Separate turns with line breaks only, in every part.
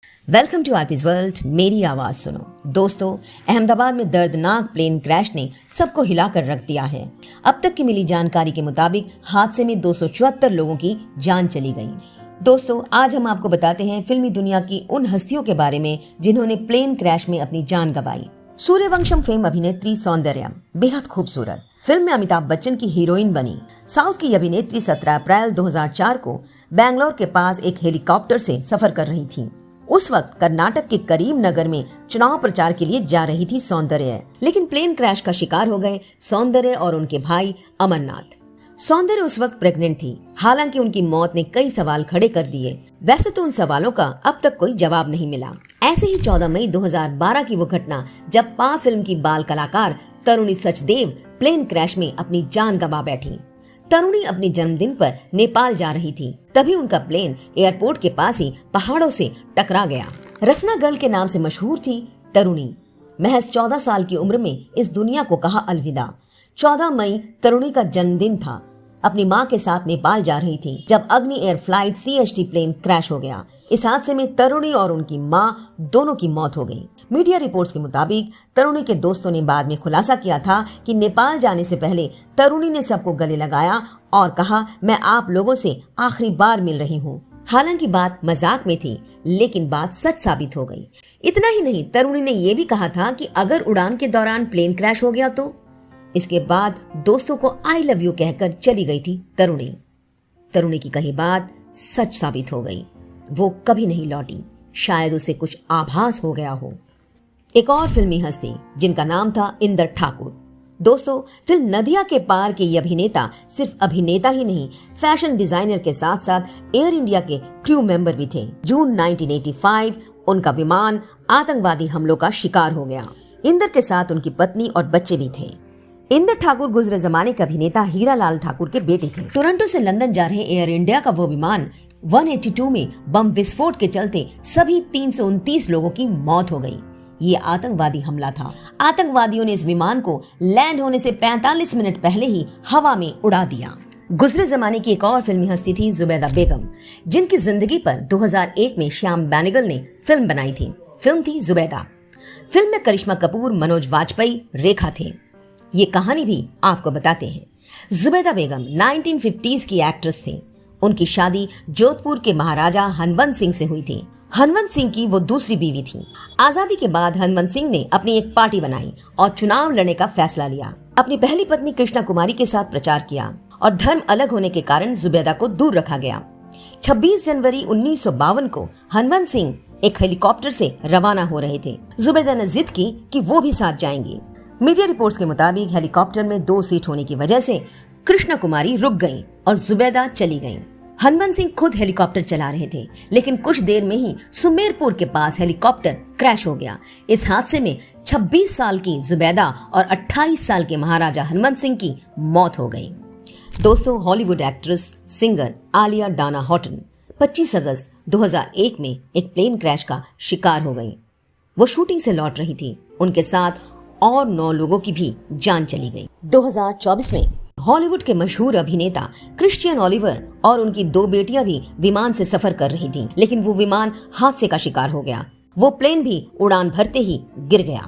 Welcome to आरपीज world. मेरी आवाज सुनो। दोस्तों, अहमदाबाद में दर्दनाक प्लेन क्रैश ने सबको हिलाकर रख दिया है। अब तक की मिली जानकारी के मुताबिक हादसे में 274 लोगों की जान चली गई। दोस्तों, आज हम आपको बताते हैं फिल्मी दुनिया की उन हस्तियों के बारे में जिन्होंने प्लेन क्रैश में अपनी जान गंवाई। सूर्यवंशम फेम अभिनेत्री सौंदर्या बेहद खूबसूरत फिल्म में अमिताभ बच्चन की हीरोइन बनी। साउथ की अभिनेत्री 17 अप्रैल 2004 को बैंगलोर के पास एक हेलीकॉप्टर से सफर कर रही थी। उस वक्त कर्नाटक के करीम नगर में चुनाव प्रचार के लिए जा रही थी सौंदर्य, लेकिन प्लेन क्रैश का शिकार हो गए सौंदर्य और उनके भाई अमरनाथ। सौंदर्य उस वक्त प्रेग्नेंट थी। हालांकि उनकी मौत ने कई सवाल खड़े कर दिए। वैसे तो उन सवालों का अब तक कोई जवाब नहीं मिला। ऐसे ही 14 मई 2012 की वो घटना जब पा फिल्म की बाल कलाकार तरुणी सचदेव प्लेन क्रैश में अपनी जान गंवा बैठी। तरुणी अपने जन्मदिन पर नेपाल जा रही थी, तभी उनका प्लेन एयरपोर्ट के पास ही पहाड़ों से टकरा गया। रसना गर्ल के नाम से मशहूर थी तरुणी। महज 14 साल की उम्र में इस दुनिया को कहा अलविदा। 14 मई तरुणी का जन्मदिन था। अपनी मां के साथ नेपाल जा रही थी जब अग्नि air flight CHT plane crash हो गया। इस हादसे में तरुणी और उनकी मां दोनों की मौत हो गई। मीडिया रिपोर्ट्स के मुताबिक तरुणी के दोस्तों ने बाद में खुलासा किया था कि नेपाल जाने से पहले तरुणी ने सबको गले लगाया और कहा, मैं आप लोगों से आखिरी बार मिल रही हूँ। हालांकि बात मजाक में थी, लेकिन बात सच साबित हो गई। इतना ही नहीं, तरुणी ने यह भी कहा था कि अगर उड़ान के दौरान प्लेन क्रैश हो गया तो। इसके बाद दोस्तों को आई लव यू कहकर चली गई थी तरुणी। तरुणी की कही बात सच साबित हो गई। वो कभी नहीं लौटी। शायद उसे कुछ आभास हो गया हो। एक और फिल्मी हस्ती जिनका नाम था इंदर ठाकुर। दोस्तों, फिल्म नदिया के पार के ये अभिनेता सिर्फ अभिनेता ही नहीं, फैशन डिजाइनर के साथ साथ एयर इंडिया के क्रू मेंबर भी थे। जून 1985 उनका विमान आतंकवादी हमलों का शिकार हो गया। इंदर के साथ उनकी पत्नी और बच्चे भी थे। इंदर ठाकुर गुजरे जमाने के अभिनेता हीरा लाल ठाकुर के बेटे थे। टोरंटो से लंदन जा रहे एयर इंडिया का वो विमान 182 में बम विस्फोट के चलते सभी 329 लोगों की मौत हो गई। ये आतंकवादी हमला था। आतंकवादियों ने इस विमान को लैंड होने से 45 मिनट पहले ही हवा में उड़ा दिया। गुजरे जमाने की एक और फिल्मी हस्ती थी जुबैदा बेगम, जिनकी जिंदगी पर 2001 में श्याम बेनेगल ने फिल्म बनाई थी। फिल्म थी जुबैदा। फिल्म में करिश्मा कपूर, मनोज वाजपेयी, रेखा थे। ये कहानी भी आपको बताते हैं। जुबैदा बेगम 1950s की एक्ट्रेस थी। उनकी शादी जोधपुर के महाराजा हनवंत सिंह से हुई थी। हनवंत सिंह की वो दूसरी बीवी थी। आजादी के बाद हनवंत सिंह ने अपनी एक पार्टी बनाई और चुनाव लड़ने का फैसला लिया। अपनी पहली पत्नी कृष्णा कुमारी के साथ प्रचार किया और धर्म अलग होने के कारण जुबैदा को दूर रखा गया। 26 जनवरी 1952 को हनवंत सिंह एक हेलीकॉप्टर से रवाना हो रहे थे। जुबैदा ने जिद की कि वो भी साथ जाएंगी। मीडिया रिपोर्ट्स के मुताबिक हेलीकॉप्टर में 2 सीट होने की वजह से कृष्णा कुमारी रुक गईं और जुबैदा चली गईं। हनवंत सिंह खुद हेलीकॉप्टर चला रहे थे, लेकिन कुछ देर में ही सुमेरपुर के पास हेलीकॉप्टर क्रैश हो गया। इस हादसे में 26 साल की जुबैदा और 28 साल के महाराजा हनवंत सिंह की मौत हो गई। दोस्तों, Hollywood actress singer Alia Dana Horton 25 अगस्त 2001 में एक प्लेन क्रैश का शिकार हो गई। वो शूटिंग से लौट रही थी। उनके साथ और 9 लोगों की भी जान चली गई। 2024 में हॉलीवुड के मशहूर अभिनेता क्रिश्चियन ओलिवर और उनकी 2 बेटियां भी विमान से सफर कर रही थीं, लेकिन वो विमान हादसे का शिकार हो गया। वो प्लेन भी उड़ान भरते ही गिर गया।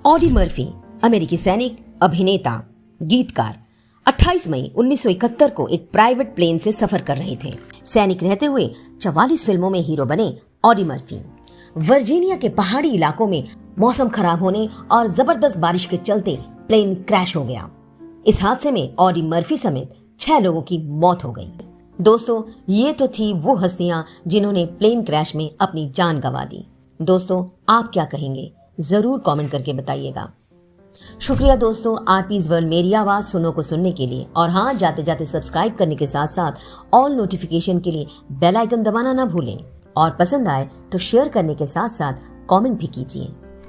ऑडी मर्फी अमेरिकी सैनिक, अभिनेता, गीतकार 28 मई 1971 को एक प्राइवेट प्लेन से सफर कर रहे थे। सैनिक रहते हुए 44 फिल्मों में हीरो बने ऑडी मर्फी। वर्जीनिया के पहाड़ी इलाकों में मौसम खराब होने और जबरदस्त बारिश के चलते प्लेन क्रैश हो गया। इस हादसे में ऑडी मर्फी समेत 6 लोगों की मौत हो गई। दोस्तों, ये तो थी वो हस्तियां जिन्होंने प्लेन क्रैश में अपनी जान गंवा दी। दोस्तों, आप क्या कहेंगे? जरूर कमेंट करके बताइएगा। शुक्रिया दोस्तों, आरपीज वर्ल्ड मेरी आवाज सुनो को सुनने के लिए। और हाँ, जाते जाते सब्सक्राइब करने के साथ साथ ऑल नोटिफिकेशन के लिए बेल आइकन दबाना ना भूलें। और पसंद आए तो शेयर करने के साथ साथ कमेंट भी कीजिए।